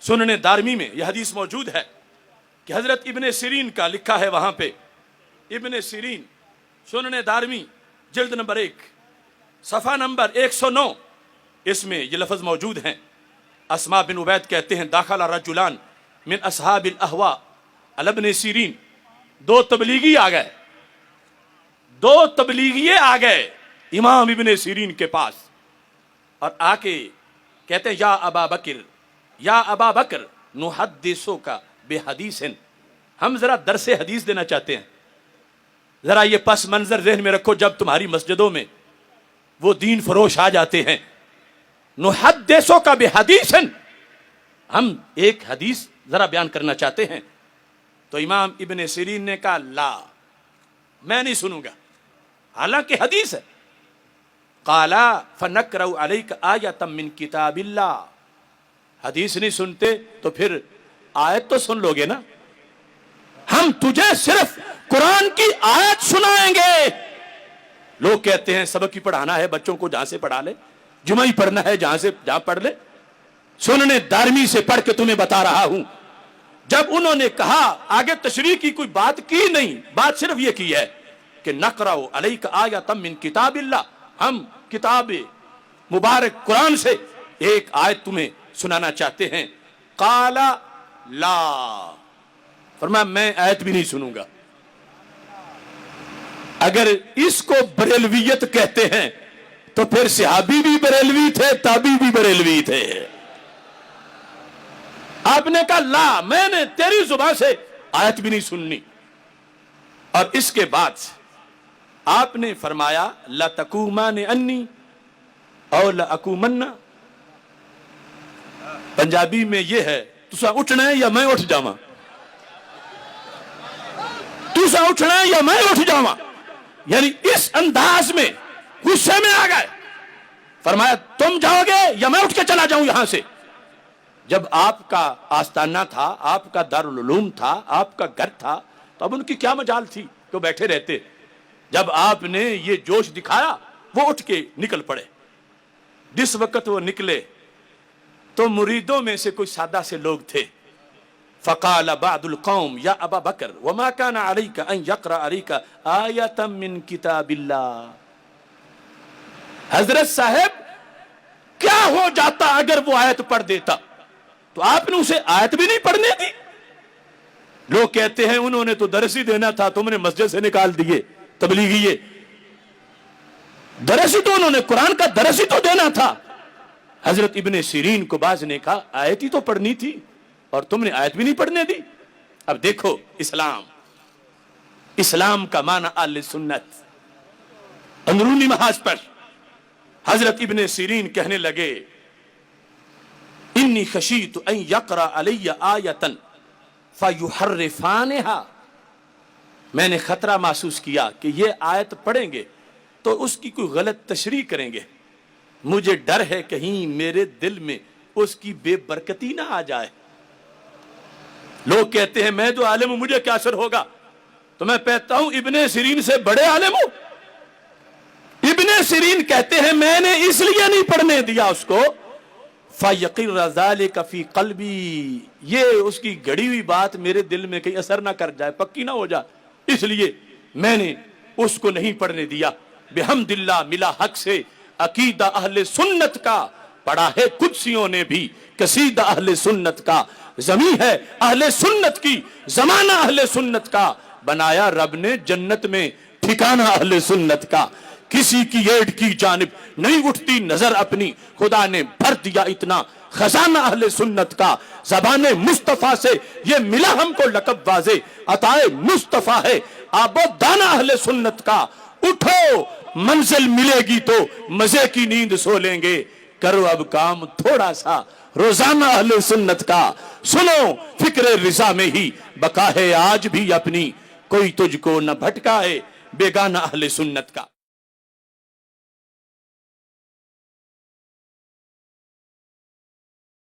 सुनने दारमी में यह हदीस मौजूद है कि हजरत इब्ने सिरीन का लिखा है वहां पे, इब्ने सिरीन सुनने दारमी जिल्द नंबर 1 सफ़ा नंबर 109, इसमें ये लफ्ज़ मौजूद हैं। अस्मा बिन उबैद कहते हैं दाखला रजुलान मिन असहाबिल अहवा अला इब्ने सिरीन, दो तबलीगी आ गए, दो तबलीगिये आ गए इमाम इब्ने सिरीन के पास और आके कहते हैं या अबा बकर नुहद्दिसो का बेहदीसन, हम जरा दरसे हदीस देना चाहते हैं। जरा ये पस मंजर ज़हन में रखो, जब तुम्हारी मस्जिदों में वो दीन फरोश आ जाते हैं, नुहद्दिसो का बेहदीसन, हम एक हदीस जरा बयान करना चाहते हैं। तो इमाम इब्ने सिरीन ने कहा ला, मैं नहीं सुनूंगा, हालांकि हदीस है। काला फनकरउ अलैका आयतम मिन किताबिल्लाह, हदीस नहीं सुनते तो फिर आयत तो सुन लोगे ना, हम तुझे सिर्फ कुरान की आयत सुनाएंगे। लोग कहते हैं सबक ही पढ़ाना है बच्चों को, जहां से पढ़ा ले, जुमा ही पढ़ना है जहां पढ़ ले। सुनने दारमी से पढ़ के तुम्हें बता रहा हूं, जब उन्होंने कहा, आगे तशरीह की कोई बात की नहीं, बात सिर्फ ये की है कि नकराओ अलैका आयतम मिन किताबिल्लाह, हम किताब मुबारक कुरान से एक आयत तुम्हें सुनाना चाहते हैं। काला ला, फरमाया मैं आयत भी नहीं सुनूंगा। अगर इसको बरेलवियत कहते हैं तो फिर सहाबी भी बरेलवी थे, ताबी भी बरेलवी थे। आपने कहा ला, मैंने तेरी जुबान से आयत भी नहीं सुननी। और इसके बाद आपने फरमाया ला तकूमान अन्नी और ला अकूमन्ना, पंजाबी में यह है तुसा उठना है या मैं उठ जावा, तुसा उठना है या मैं उठ जावा, यानी इस अंदाज में गुस्से में आ गए। फरमाया तुम जाओगे या मैं उठ के चला जाऊं यहां से। जब आपका आस्ताना था, आपका दारुल उलूम था, आपका घर था, तो अब उनकी क्या मजाल थी तो बैठे रहते। जब आपने ये जोश दिखाया, वो उठ के निकल पड़े। जिस वक्त वो निकले तो मुरीदों में से कोई सादा से लोग थे। फ़क़ाल बअदुल क़ौम या अबा बकर वमा काना अलैका अन यक़रा अलैका आयतम मिन किताबिल्लाह, हजरत साहब क्या हो जाता अगर वो आयत पढ़ देता, तो आपने उसे आयत भी नहीं पढ़ने दी। लोग कहते हैं उन्होंने तो दरस ही देना था, तुमने मस्जिद से निकाल दिए तबलीगिये। दरस ही तो उन्होंने कुरान का दरस ही तो देना था। हजरत इब्ने सिरीन को बाज ने कहा आयत ही तो पढ़नी थी और तुमने आयत भी नहीं पढ़ने दी। अब देखो इस्लाम का माना अहले सुन्नत। अंदरूनी महाज पर हजरत इब्ने सिरीन कहने लगे इन्नी खशीतु अन यक़रा अलैया आयतन फयुहर्रिफानहा, मैंने खतरा महसूस किया कि ये आयत पढ़ेंगे तो उसकी कोई गलत तशरीह करेंगे। मुझे डर है कहीं मेरे दिल में उसकी बेबरकती ना आ जाए। लोग कहते हैं मैं जो आलिम हूं मुझे क्या असर होगा, तो मैं कहता हूं इब्ने सिरीन से बड़े आलिम हूं। इब्ने सिरीन कहते हैं मैंने इसलिए नहीं पढ़ने दिया उसको, फ़यक़िर ज़ालिका फ़ी क़ल्बी, ये उसकी गड़ी हुई बात मेरे दिल में कहीं असर ना कर जाए, पक्की ना हो जाए, इसलिए मैंने उसको नहीं पढ़ने दिया। बिहम्दिल्लाह मिला हक से अकीदा अहले सुन्नत का, पढ़ा है कुदसियों ने भी कसीदा अहले सुन्नत का, ज़मीं है अहले सुन्नत की, ज़माना अहले सुन्नत का, बनाया रब ने जन्नत में ठिकाना अहले सुन्नत का। किसी की एड़ की जानिब नहीं उठती नजर अपनी, खुदा ने भर दिया इतना खजाना अहले सुन्नत का। ज़बाने मुस्तफ़ा से ये मिला हमको लक़ब वाज़े, अताए मुस्तफ़ा है आबो दाना अहले सुन्नत का। उठो मंजिल मिलेगी तो मजे की नींद सो लेंगे, करो अब काम थोड़ा सा रोजाना अहले सुन्नत का। सुनो फिक्र रिजा में ही बका है आज भी अपनी, कोई तुझको न भटकाए बेगाना अहले सुन्नत का।